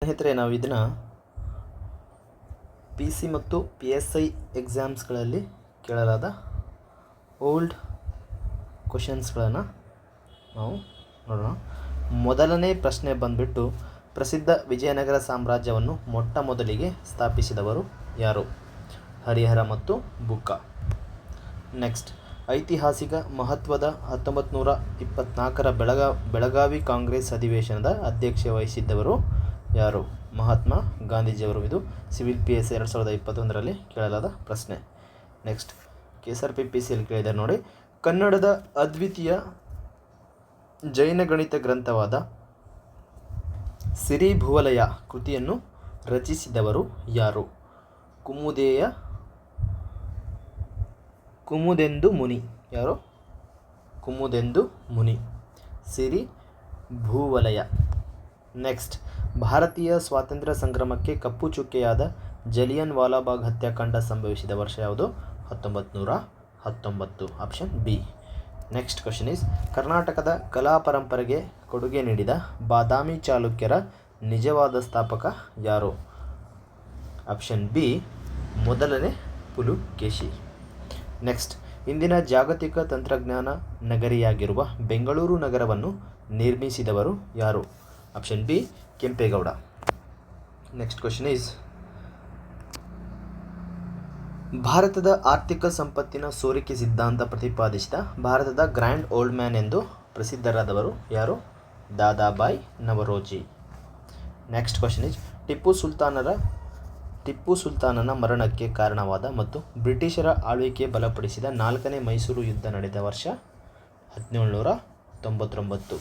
ಸ್ನೇಹಿತರೆ, ನಾವು ಇದನ್ನು PC ಮತ್ತು PSI ಎಕ್ಸಾಮ್ಸ್ಗಳಲ್ಲಿ ಕೇಳಲಾದ ಓಲ್ಡ್ ಕ್ವಶನ್ಸ್ಗಳನ್ನು ನಾವು ನೋಡೋಣ. ಮೊದಲನೇ ಪ್ರಶ್ನೆ ಬಂದುಬಿಟ್ಟು, ಪ್ರಸಿದ್ಧ ವಿಜಯನಗರ ಸಾಮ್ರಾಜ್ಯವನ್ನು ಮೊಟ್ಟ ಮೊದಲಿಗೆ ಸ್ಥಾಪಿಸಿದವರು ಯಾರು? ಹರಿಹರ ಮತ್ತು ಬುಕ್ಕ. ನೆಕ್ಸ್ಟ್, ಐತಿಹಾಸಿಕ ಮಹತ್ವದ 1924ರ ಬೆಳಗಾವಿ ಕಾಂಗ್ರೆಸ್ ಅಧಿವೇಶನದ ಅಧ್ಯಕ್ಷತೆ ವಹಿಸಿದ್ದವರು ಯಾರು? ಮಹಾತ್ಮ ಗಾಂಧೀಜಿಯವರು. ಇದು ಸಿವಿಲ್ PS 2021ರಲ್ಲಿ ಕೇಳಲಾದ ಪ್ರಶ್ನೆ. ನೆಕ್ಸ್ಟ್, KSRPCಯಲ್ಲಿ ಕೇಳಿದ್ದಾರೆ ನೋಡಿ. ಕನ್ನಡದ ಅದ್ವಿತೀಯ ಜೈನ ಗಣಿತ ಗ್ರಂಥವಾದ ಸಿರಿಭುವಲಯ ಕೃತಿಯನ್ನು ರಚಿಸಿದವರು ಯಾರು? ಕುಮುದೆಂದು ಮುನಿ. ಯಾರು? ಕುಮುದೆಂದು ಮುನಿ. ಸಿರಿಭುವಲಯ. ನೆಕ್ಸ್ಟ್, ಭಾರತೀಯ ಸ್ವಾತಂತ್ರ್ಯ ಸಂಗ್ರಾಮಕ್ಕೆ ಕಪ್ಪು ಚುಕ್ಕೆಯಾದ ಜಲಿಯನ್ ವಾಲಾಬಾಗ್ ಹತ್ಯಾಕಾಂಡ ಸಂಭವಿಸಿದ ವರ್ಷ ಯಾವುದು? 1919. Option B. Next question is, ಕರ್ನಾಟಕದ ಕಲಾ ಪರಂಪರೆಗೆ ಕೊಡುಗೆ ನೀಡಿದ ಬಾದಾಮಿ ಚಾಲುಕ್ಯರ ನಿಜವಾದ ಸ್ಥಾಪಕ ಯಾರು? ಆಪ್ಷನ್ ಬಿ, ಮೊದಲನೇ ಪುಲುಕೇಶಿ. ನೆಕ್ಸ್ಟ್, ಇಂದಿನ ಜಾಗತಿಕ ತಂತ್ರಜ್ಞಾನ ನಗರಿಯಾಗಿರುವ ಬೆಂಗಳೂರು ನಗರವನ್ನು ನಿರ್ಮಿಸಿದವರು ಯಾರು? Option B, Kempegowda. Next question is, ಭಾರತದ ಆರ್ಥಿಕ ಸಂಪತ್ತಿನ ಸೋರಿಕೆ ಸಿದ್ಧಾಂತ ಪ್ರತಿಪಾದಿಸಿದ ಭಾರತದ ಗ್ರ್ಯಾಂಡ್ ಓಲ್ಡ್ ಮ್ಯಾನ್ ಎಂದು ಪ್ರಸಿದ್ಧರಾದವರು ಯಾರು? Dadabhai Naoroji. Next question is, Tipu ಸುಲ್ತಾನನ ಮರಣಕ್ಕೆ ಕಾರಣವಾದ ಮತ್ತು ಬ್ರಿಟಿಷರ ಆಳ್ವಿಕೆ ಬಲಪಡಿಸಿದ 4ನೇ ಮೈಸೂರು ಯುದ್ಧ ನಡೆದ ವರ್ಷ? 1799.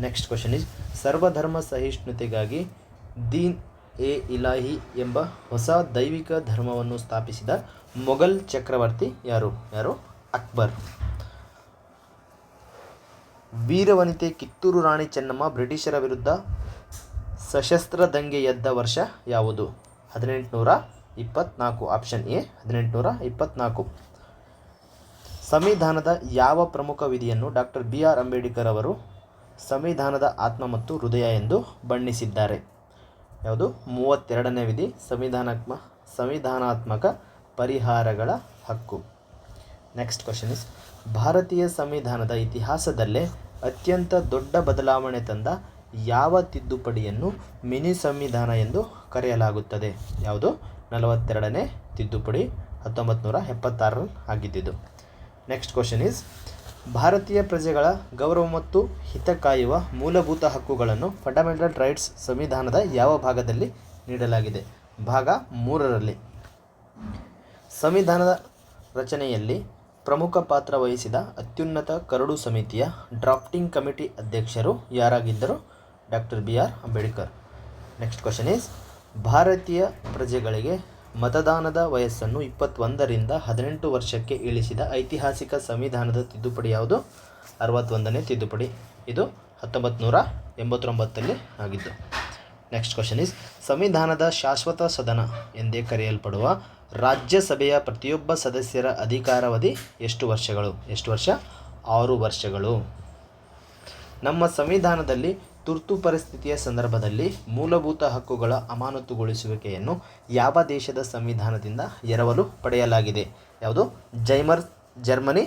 ನೆಕ್ಸ್ಟ್ ಕ್ವಶನ್ ಈಸ್, ಸರ್ವಧರ್ಮ ಸಹಿಷ್ಣುತೆಗಾಗಿ ದೀನ್ ಎ ಇಲಾಹಿ ಎಂಬ ಹೊಸ ದೈವಿಕ ಧರ್ಮವನ್ನು ಸ್ಥಾಪಿಸಿದ ಮೊಘಲ್ ಚಕ್ರವರ್ತಿ ಯಾರು? ಅಕ್ಬರ್. ವೀರವನಿತೆ ಕಿತ್ತೂರು ರಾಣಿ ಚೆನ್ನಮ್ಮ ಬ್ರಿಟಿಷರ ವಿರುದ್ಧ ಸಶಸ್ತ್ರ ದಂಗೆ ಎದ್ದ ವರ್ಷ ಯಾವುದು? 1824. Option A, 1824. ಸಂವಿಧಾನದ ಯಾವ ಪ್ರಮುಖ ವಿಧಿಯನ್ನು ಡಾಕ್ಟರ್ BR ಅಂಬೇಡ್ಕರ್ ಅವರು ಸಂವಿಧಾನದ ಆತ್ಮ ಮತ್ತು ಹೃದಯ ಎಂದು ಬಣ್ಣಿಸಿದ್ದಾರೆ? ಯಾವುದು? 32ನೇ ವಿಧಿ, ಸಂವಿಧಾನಾತ್ಮಕ ಪರಿಹಾರಗಳ ಹಕ್ಕು. ನೆಕ್ಸ್ಟ್ ಕ್ವಶನ್ ಇಸ್, ಭಾರತೀಯ ಸಂವಿಧಾನದ ಇತಿಹಾಸದಲ್ಲೇ ಅತ್ಯಂತ ದೊಡ್ಡ ಬದಲಾವಣೆ ತಂದ ಯಾವ ತಿದ್ದುಪಡಿಯನ್ನು ಮಿನಿ ಸಂವಿಧಾನ ಎಂದು ಕರೆಯಲಾಗುತ್ತದೆ? ಯಾವುದು? 42ನೇ ತಿದ್ದುಪಡಿ, 1976ರಲ್ಲಿ ಆಗಿದ್ದಿದ್ದು. ನೆಕ್ಸ್ಟ್ ಕ್ವಶನ್ ಈಸ್, ಭಾರತೀಯ ಪ್ರಜೆಗಳ ಗೌರವ ಮತ್ತು ಹಿತ ಕಾಯುವ ಮೂಲಭೂತ ಹಕ್ಕುಗಳನ್ನು ಫಂಡಮೆಂಟಲ್ ರೈಟ್ಸ್ ಸಂವಿಧಾನದ ಯಾವ ಭಾಗದಲ್ಲಿ ನೀಡಲಾಗಿದೆ? ಭಾಗ 3ರಲ್ಲಿ. ಸಂವಿಧಾನದ ರಚನೆಯಲ್ಲಿ ಪ್ರಮುಖ ಪಾತ್ರ ವಹಿಸಿದ ಅತ್ಯುನ್ನತ ಕರಡು ಸಮಿತಿಯ ಡ್ರಾಫ್ಟಿಂಗ್ ಕಮಿಟಿ ಅಧ್ಯಕ್ಷರು ಯಾರಾಗಿದ್ದರು? Doctor BR Ambedkar. Next question is, ಭಾರತೀಯ ಪ್ರಜೆಗಳಿಗೆ ಮತದಾನದ ವಯಸ್ಸನ್ನು 21ರಿಂದ 18 ವರ್ಷಕ್ಕೆ ಇಳಿಸಿದ ಐತಿಹಾಸಿಕ ಸಂವಿಧಾನದ ತಿದ್ದುಪಡಿ ಯಾವುದು? 61ನೇ ತಿದ್ದುಪಡಿ. ಇದು 1989ರಲ್ಲಿ ಆಗಿದ್ದು. ನೆಕ್ಸ್ಟ್ ಕ್ವಶನ್ ಈಸ್, ಸಂವಿಧಾನದ ಶಾಶ್ವತ ಸದನ ಎಂದೇ ಕರೆಯಲ್ಪಡುವ ರಾಜ್ಯಸಭೆಯ ಪ್ರತಿಯೊಬ್ಬ ಸದಸ್ಯರ ಅಧಿಕಾರಾವಧಿ ಎಷ್ಟು ವರ್ಷಗಳು? 6 ವರ್ಷಗಳು. ನಮ್ಮ ಸಂವಿಧಾನದಲ್ಲಿ ತುರ್ತು ಪರಿಸ್ಥಿತಿಯ ಸಂದರ್ಭದಲ್ಲಿ ಮೂಲಭೂತ ಹಕ್ಕುಗಳ ಅಮಾನತುಗೊಳಿಸುವಿಕೆಯನ್ನು ಯಾವ ದೇಶದ ಸಂವಿಧಾನದಿಂದ ಎರವಲು ಪಡೆಯಲಾಗಿದೆ? ಯಾವುದು? ಜರ್ಮನಿ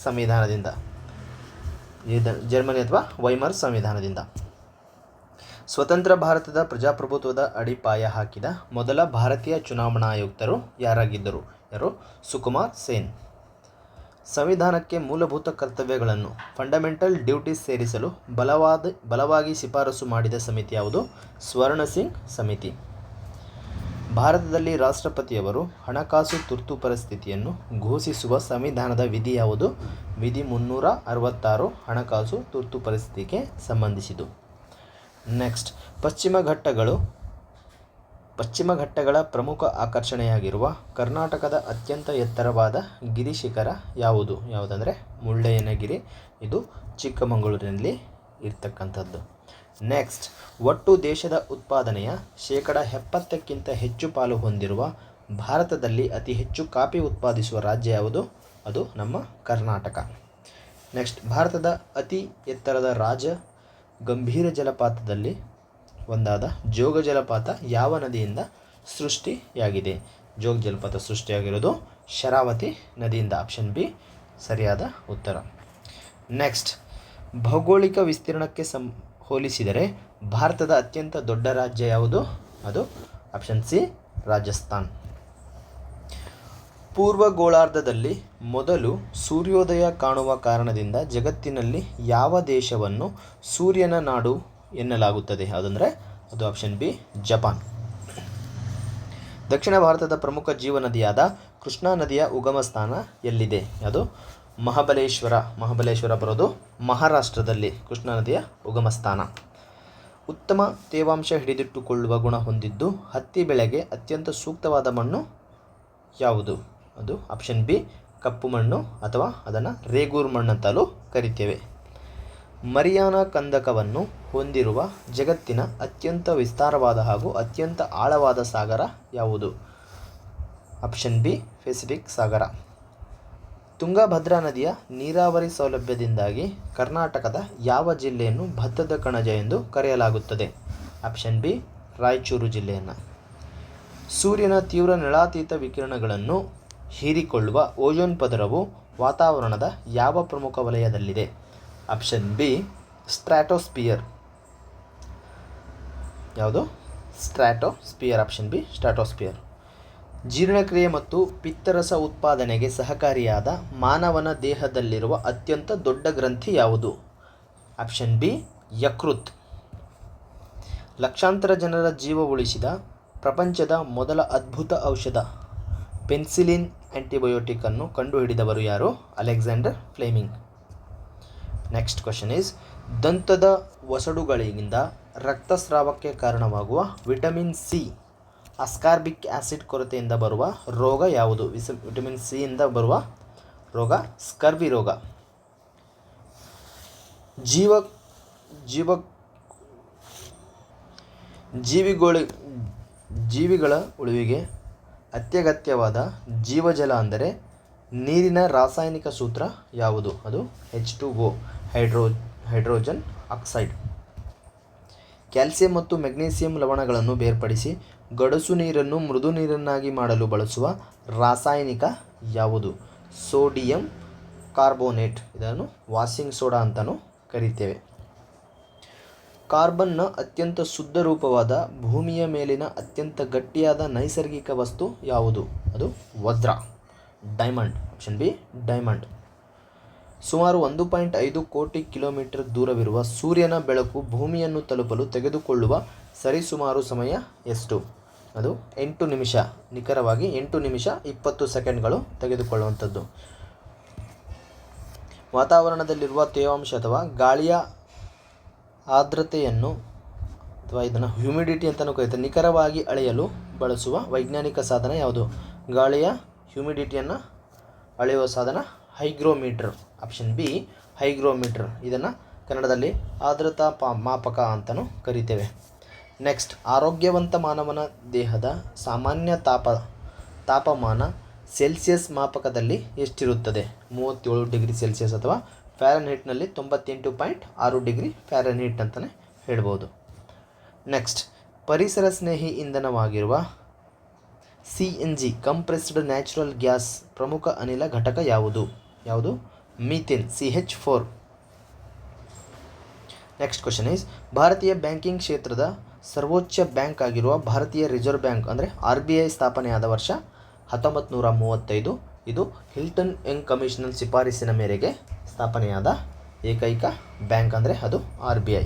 ಸಂವಿಧಾನದಿಂದ. ಜರ್ಮನಿ ಅಥವಾ ವೈಮರ್ ಸಂವಿಧಾನದಿಂದ. ಸ್ವತಂತ್ರ ಭಾರತದ ಪ್ರಜಾಪ್ರಭುತ್ವದ ಅಡಿಪಾಯ ಹಾಕಿದ ಮೊದಲ ಭಾರತೀಯ ಚುನಾವಣಾ ಆಯುಕ್ತರು ಯಾರಾಗಿದ್ದರು? ಸುಕುಮಾರ್ ಸೇನ್. ಸಂವಿಧಾನಕ್ಕೆ ಮೂಲಭೂತ ಕರ್ತವ್ಯಗಳನ್ನು ಫಂಡಮೆಂಟಲ್ ಡ್ಯೂಟೀಸ್ ಸೇರಿಸಲು ಬಲವಾಗಿ ಶಿಫಾರಸು ಮಾಡಿದ ಸಮಿತಿ ಯಾವುದು? ಸ್ವರ್ಣ ಸಿಂಗ್ ಸಮಿತಿ. ಭಾರತದಲ್ಲಿ ರಾಷ್ಟ್ರಪತಿಯವರು ಹಣಕಾಸು ತುರ್ತು ಪರಿಸ್ಥಿತಿಯನ್ನು ಘೋಷಿಸುವ ಸಂವಿಧಾನದ ವಿಧಿ ಯಾವುದು? ವಿಧಿ 366 ಹಣಕಾಸು ತುರ್ತು ಪರಿಸ್ಥಿತಿಗೆ ಸಂಬಂಧಿಸಿದ್ದು. ನೆಕ್ಸ್ಟ್, ಪಶ್ಚಿಮ ಘಟ್ಟಗಳ ಪ್ರಮುಖ ಆಕರ್ಷಣೆಯಾಗಿರುವ ಕರ್ನಾಟಕದ ಅತ್ಯಂತ ಎತ್ತರವಾದ ಗಿರಿಶಿಖರ ಯಾವುದು? ಯಾವುದಂದರೆ ಮುಳ್ಳಯ್ಯನಗಿರಿ. ಇದು ಚಿಕ್ಕಮಗಳೂರಿನಲ್ಲಿ ಇರ್ತಕ್ಕಂಥದ್ದು. ನೆಕ್ಸ್ಟ್, ಒಟ್ಟು ದೇಶದ ಉತ್ಪಾದನೆಯ 70%ಕ್ಕಿಂತ ಹೆಚ್ಚು ಪಾಲು ಹೊಂದಿರುವ ಭಾರತದಲ್ಲಿ ಅತಿ ಹೆಚ್ಚು ಕಾಫಿ ಉತ್ಪಾದಿಸುವ ರಾಜ್ಯ ಯಾವುದು? ಅದು ನಮ್ಮ ಕರ್ನಾಟಕ. ನೆಕ್ಸ್ಟ್, ಭಾರತದ ಅತಿ ಎತ್ತರದ ಗಂಭೀರ ಜಲಪಾತದಲ್ಲಿ ಒಂದಾದ ಜೋಗ ಜಲಪಾತ ಯಾವ ನದಿಯಿಂದ ಸೃಷ್ಟಿಯಾಗಿದೆ? ಜೋಗ ಜಲಪಾತ ಸೃಷ್ಟಿಯಾಗಿರೋದು ಶರಾವತಿ ನದಿಯಿಂದ. ಆಪ್ಷನ್ ಬಿ ಸರಿಯಾದ ಉತ್ತರ. ನೆಕ್ಸ್ಟ್, ಭೌಗೋಳಿಕ ವಿಸ್ತೀರ್ಣಕ್ಕೆ ಹೋಲಿಸಿದರೆ ಭಾರತದ ಅತ್ಯಂತ ದೊಡ್ಡ ರಾಜ್ಯ ಯಾವುದು? ಅದು ಆಪ್ಷನ್ ಸಿ ರಾಜಸ್ಥಾನ್. ಪೂರ್ವ ಗೋಳಾರ್ಧದಲ್ಲಿ ಮೊದಲು ಸೂರ್ಯೋದಯ ಕಾಣುವ ಕಾರಣದಿಂದ ಜಗತ್ತಿನಲ್ಲಿ ಯಾವ ದೇಶವನ್ನು ಸೂರ್ಯನ ನಾಡು ಎನ್ನಲಾಗುತ್ತದೆ? ಅದಂದರೆ ಅದು ಆಪ್ಷನ್ ಬಿ ಜಪಾನ್. ದಕ್ಷಿಣ ಭಾರತದ ಪ್ರಮುಖ ಜೀವನದಿಯಾದ ಕೃಷ್ಣಾ ನದಿಯ ಉಗಮ ಸ್ಥಾನ ಎಲ್ಲಿದೆ? ಅದು ಮಹಾಬಲೇಶ್ವರ ಬರೋದು ಮಹಾರಾಷ್ಟ್ರದಲ್ಲಿ ಕೃಷ್ಣಾ ನದಿಯ ಉಗಮ ಸ್ಥಾನ. ಉತ್ತಮ ತೇವಾಂಶ ಹಿಡಿದಿಟ್ಟುಕೊಳ್ಳುವ ಗುಣ ಹೊಂದಿದ್ದು ಹತ್ತಿ ಬೆಳೆಗೆ ಅತ್ಯಂತ ಸೂಕ್ತವಾದ ಮಣ್ಣು ಯಾವುದು? ಅದು ಆಪ್ಷನ್ ಬಿ ಕಪ್ಪು ಮಣ್ಣು, ಅಥವಾ ಅದನ್ನು ರೇಗೂರು ಮಣ್ಣು ಅಂತಲೂ ಕರಿತೇವೆ. ಮರಿಯಾನಾ ಕಂದಕವನ್ನು ಹೊಂದಿರುವ ಜಗತ್ತಿನ ಅತ್ಯಂತ ವಿಸ್ತಾರವಾದ ಹಾಗೂ ಅತ್ಯಂತ ಆಳವಾದ ಸಾಗರ ಯಾವುದು? ಆಪ್ಷನ್ ಬಿ ಪೆಸಿಫಿಕ್ ಸಾಗರ. ತುಂಗಭದ್ರಾ ನದಿಯ ನೀರಾವರಿ ಸೌಲಭ್ಯದಿಂದಾಗಿ ಕರ್ನಾಟಕದ ಯಾವ ಜಿಲ್ಲೆಯನ್ನು ಭತ್ತದ ಕಣಜ ಎಂದು ಕರೆಯಲಾಗುತ್ತದೆ? ಆಪ್ಷನ್ ಬಿ ರಾಯಚೂರು ಜಿಲ್ಲೆಯನ್ನು. ಸೂರ್ಯನ ತೀವ್ರ ನೆಲಾತೀತ ವಿಕಿರಣಗಳನ್ನು ಹೀರಿಕೊಳ್ಳುವ ಓಜೋನ್ ಪದರವು ವಾತಾವರಣದ ಯಾವ ಪ್ರಮುಖ ವಲಯದಲ್ಲಿದೆ? Option B stratosphere. ಯಾವುದು? ಸ್ಟ್ರಾಟೋಸ್ಪಿಯರ್. Option B stratosphere. ಜೀರ್ಣಕ್ರಿಯೆ ಮತ್ತು ಪಿತ್ತರಸ ಉತ್ಪಾದನೆಗೆ ಸಹಕಾರಿಯಾದ ಮಾನವನ ದೇಹದಲ್ಲಿರುವ ಅತ್ಯಂತ ದೊಡ್ಡ ಗ್ರಂಥಿ ಯಾವುದು? ಆಪ್ಷನ್ ಬಿ ಯಕೃತ್. ಲಕ್ಷಾಂತರ ಜನರ ಜೀವ ಉಳಿಸಿದ ಪ್ರಪಂಚದ ಮೊದಲ ಅದ್ಭುತ ಔಷಧ ಪೆನ್ಸಿಲಿನ್ ಆಂಟಿಬಯೋಟಿಕ್ ಅನ್ನು ಕಂಡುಹಿಡಿದವರು ಯಾರು? Alexander Fleming. Next question is, ದಂತದ ವಸಡುಗಳಿಂದ ರಕ್ತಸ್ರಾವಕ್ಕೆ ಕಾರಣವಾಗುವ ವಿಟಮಿನ್ ಸಿ ಅಸ್ಕಾರ್ಬಿಕ್ ಆಸಿಡ್ ಕೊರತೆಯಿಂದ ಬರುವ ರೋಗ ಯಾವುದು? ವಿಟಮಿನ್ ಸಿ ಇಂದ ಬರುವ ರೋಗ ಸ್ಕರ್ವಿ ರೋಗ. ಜೀವಿಗಳ ಉಳಿವಿಗೆ ಅತ್ಯಗತ್ಯವಾದ ಜೀವಜಲ ಅಂದರೆ ನೀರಿನ ರಾಸಾಯನಿಕ ಸೂತ್ರ ಯಾವುದು? ಅದು H2O ಹೈಡ್ರೋಜನ್ ಆಕ್ಸೈಡ್. ಕ್ಯಾಲ್ಸಿಯಂ ಮತ್ತು ಮೆಗ್ನೀಸಿಯಂ ಲವಣಗಳನ್ನು ಬೇರ್ಪಡಿಸಿ ಗಡಸು ನೀರನ್ನು ಮೃದು ನೀರನ್ನಾಗಿ ಮಾಡಲು ಬಳಸುವ ರಾಸಾಯನಿಕ ಯಾವುದು? Sodium carbonate. ಇದನ್ನು ವಾಷಿಂಗ್ ಸೋಡಾ ಅಂತಲೂ ಕರಿತೇವೆ. ಕಾರ್ಬನ್ನ ಅತ್ಯಂತ ಶುದ್ಧ ರೂಪವಾದ ಭೂಮಿಯ ಮೇಲಿನ ಅತ್ಯಂತ ಗಟ್ಟಿಯಾದ ನೈಸರ್ಗಿಕ ವಸ್ತು ಯಾವುದು? ಅದು ವಜ್ರ, ಡೈಮಂಡ್. Option B diamond. ಸುಮಾರು 1.5 ಕೋಟಿ ಕಿಲೋಮೀಟರ್ ದೂರವಿರುವ ಸೂರ್ಯನ ಬೆಳಕು ಭೂಮಿಯನ್ನು ತಲುಪಲು ತೆಗೆದುಕೊಳ್ಳುವ ಸರಿಸುಮಾರು ಸಮಯ ಎಷ್ಟು? ಅದು 8 ನಿಮಿಷ. ನಿಖರವಾಗಿ 8 ನಿಮಿಷ 20 ಸೆಕೆಂಡ್ಗಳು ತೆಗೆದುಕೊಳ್ಳುವಂಥದ್ದು. ವಾತಾವರಣದಲ್ಲಿರುವ ತೇವಾಂಶ ಅಥವಾ ಗಾಳಿಯ ಆರ್ದ್ರತೆಯನ್ನು, ಅಥವಾ ಇದನ್ನು ಹ್ಯೂಮಿಡಿಟಿ ಅಂತಲೂ ಕರೀತಾರೆ, ನಿಖರವಾಗಿ ಅಳೆಯಲು ಬಳಸುವ ವೈಜ್ಞಾನಿಕ ಸಾಧನ ಯಾವುದು? ಗಾಳಿಯ ಹ್ಯೂಮಿಡಿಟಿಯನ್ನು ಅಳೆಯುವ ಸಾಧನ ಹೈಗ್ರೋಮೀಟರ್. Option B hygrometer. ಇದನ್ನು ಕನ್ನಡದಲ್ಲಿ ಆರ್ದ್ರತಾ ಮಾಪಕ ಅಂತಲೂ ಕರಿತೇವೆ. ನೆಕ್ಸ್ಟ್, ಆರೋಗ್ಯವಂತ ಮಾನವನ ದೇಹದ ಸಾಮಾನ್ಯ ತಾಪಮಾನ ಸೆಲ್ಸಿಯಸ್ ಮಾಪಕದಲ್ಲಿ ಎಷ್ಟಿರುತ್ತದೆ? 37 ಡಿಗ್ರಿ ಸೆಲ್ಸಿಯಸ್, ಅಥವಾ ಫ್ಯಾರನ್ಹೀಟ್ನಲ್ಲಿ 98.6 ಡಿಗ್ರಿ ಫ್ಯಾರನ್ಹೀಟ್ ಅಂತಲೇ ಹೇಳ್ಬೋದು. ನೆಕ್ಸ್ಟ್, ಪರಿಸರ ಸ್ನೇಹಿ ಇಂಧನವಾಗಿರುವ CNG ಕಂಪ್ರೆಸ್ಡ್ ನ್ಯಾಚುರಲ್ ಗ್ಯಾಸ್ ಪ್ರಮುಖ ಅನಿಲ ಘಟಕ ಯಾವುದು? Methane, CH4. Next question is, ಭಾರತೀಯ ಬ್ಯಾಂಕಿಂಗ್ ಕ್ಷೇತ್ರದ ಸರ್ವೋಚ್ಚ ಬ್ಯಾಂಕ್ ಆಗಿರುವ ಭಾರತೀಯ ರಿಸರ್ವ್ ಬ್ಯಾಂಕ್ ಅಂದರೆ RBI ಸ್ಥಾಪನೆಯಾದ ವರ್ಷ 1935. ಇದು ಹಿಲ್ಟನ್ ಯಂಗ್ ಕಮಿಷನ್ ಶಿಫಾರಸಿನ ಮೇರೆಗೆ ಸ್ಥಾಪನೆಯಾದ ಏಕೈಕ ಬ್ಯಾಂಕ್ ಅಂದರೆ ಅದು RBI.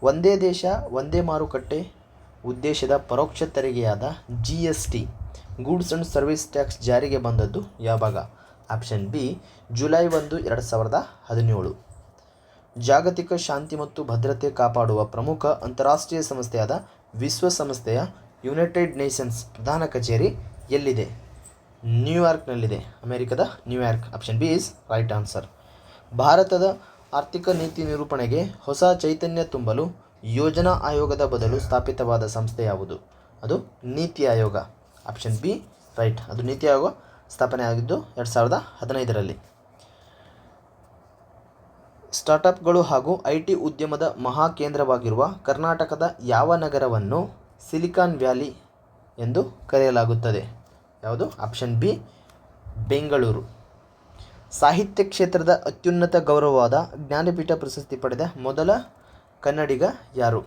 ಒಂದೇ ದೇಶ ಒಂದೇ ಮಾರುಕಟ್ಟೆ ಉದ್ದೇಶದ ಪರೋಕ್ಷ ತೆರಿಗೆಯಾದ GST goods and service tax ಜಾರಿಗೆ ಬಂದದ್ದು ಯಾವಾಗ? Option B July 1, 2017. ಜಾಗತಿಕ ಶಾಂತಿ ಮತ್ತು ಭದ್ರತೆ ಕಾಪಾಡುವ ಪ್ರಮುಖ ಅಂತಾರಾಷ್ಟ್ರೀಯ ಸಂಸ್ಥೆಯಾದ ವಿಶ್ವಸಂಸ್ಥೆಯ ಯುನೈಟೆಡ್ ನೇಷನ್ಸ್ ಪ್ರಧಾನ ಕಚೇರಿ ಎಲ್ಲಿದೆ? ನ್ಯೂಯಾರ್ಕ್ನಲ್ಲಿದೆ, ಅಮೆರಿಕದ New York. Option B is right answer. ಭಾರತದ ಆರ್ಥಿಕ ನೀತಿ ನಿರೂಪಣೆಗೆ ಹೊಸ ಚೈತನ್ಯ ತುಂಬಲು ಯೋಜನಾ ಆಯೋಗದ ಬದಲು ಸ್ಥಾಪಿತವಾದ ಸಂಸ್ಥೆ ಯಾವುದು? ಅದು NITI Aayog. Option B right. ಅದು ನೀತಿ ಆಯೋಗ ಸ್ಥಾಪನೆ ಆಗಿದ್ದು 2015ರಲ್ಲಿ. ಸ್ಟಾರ್ಟಪ್ಗಳು ಹಾಗೂ IT ಉದ್ಯಮದ ಮಹಾಕೇಂದ್ರವಾಗಿರುವ ಕರ್ನಾಟಕದ ಯಾವ ನಗರವನ್ನು ಸಿಲಿಕಾನ್ ವ್ಯಾಲಿ ಎಂದು ಕರೆಯಲಾಗುತ್ತದೆ? ಯಾವುದು? Option B Bengaluru. ಸಾಹಿತ್ಯ ಕ್ಷೇತ್ರದ ಅತ್ಯುನ್ನತ ಗೌರವವಾದ ಜ್ಞಾನಪೀಠ ಪ್ರಶಸ್ತಿ ಪಡೆದ ಮೊದಲ ಕನ್ನಡಿಗ ಯಾರು?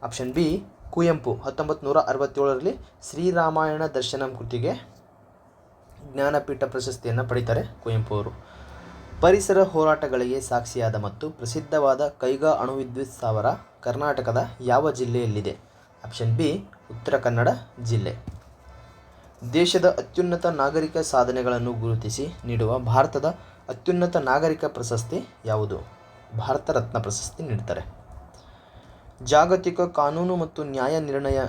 Option B Kuvempu. 1967ರಲ್ಲಿ ಶ್ರೀರಾಮಾಯಣ ದರ್ಶನಂ ಕೃತಿಗೆ ಜ್ಞಾನಪೀಠ ಪ್ರಶಸ್ತಿಯನ್ನು ಪಡೀತಾರೆ ಕುವೆಂಪು ಅವರು. ಪರಿಸರ ಹೋರಾಟಗಳಿಗೆ ಸಾಕ್ಷಿಯಾದ ಮತ್ತು ಪ್ರಸಿದ್ಧವಾದ ಕೈಗಾ ಅಣುವಿದ್ಯುತ್ ಸ್ಥಾವರ ಕರ್ನಾಟಕದ ಯಾವ ಜಿಲ್ಲೆಯಲ್ಲಿದೆ? ಆಪ್ಷನ್ ಬಿ ಉತ್ತರ ಕನ್ನಡ ಜಿಲ್ಲೆ. ದೇಶದ ಅತ್ಯುನ್ನತ ನಾಗರಿಕ ಸಾಧನೆಗಳನ್ನು ಗುರುತಿಸಿ ನೀಡುವ ಭಾರತದ ಅತ್ಯುನ್ನತ ನಾಗರಿಕ ಪ್ರಶಸ್ತಿ ಯಾವುದು? ಭಾರತ ರತ್ನ ಪ್ರಶಸ್ತಿ ನೀಡ್ತಾರೆ. ಜಾಗತಿಕ ಕಾನೂನು ಮತ್ತು ನ್ಯಾಯ ನಿರ್ಣಯ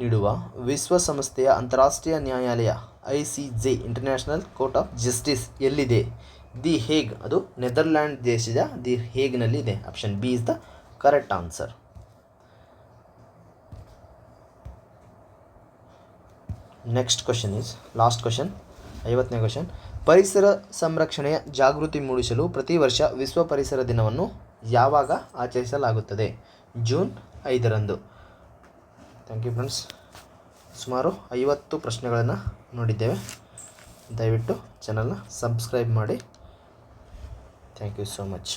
ನೀಡುವ ವಿಶ್ವಸಂಸ್ಥೆಯ ಅಂತಾರಾಷ್ಟ್ರೀಯ ನ್ಯಾಯಾಲಯ ICJ International Court of Justice ಎಲ್ಲಿದೆ? The Hague. ಅದು ನೆದರ್ಲ್ಯಾಂಡ್ ದೇಶದ ದಿ ಹೇಗ್ನಲ್ಲಿ ಇದೆ. Option B is the correct answer. Next question is last question, 50ನೇ ಕ್ವಶನ್. ಪರಿಸರ ಸಂರಕ್ಷಣೆಯ ಜಾಗೃತಿ ಮೂಡಿಸಲು ಪ್ರತಿ ವರ್ಷ ವಿಶ್ವ ಪರಿಸರ ದಿನವನ್ನು ಯಾವಾಗ ಆಚರಿಸಲಾಗುತ್ತದೆ? ಜೂನ್ 5ರಂದು. Thank you friends. ಸುಮಾರು 50 ಪ್ರಶ್ನೆಗಳನ್ನು ನೋಡಿದ್ದೇವೆ. ದಯವಿಟ್ಟು ಚಾನಲ್ನ ಸಬ್ಸ್ಕ್ರೈಬ್ ಮಾಡಿ. Thank you so much.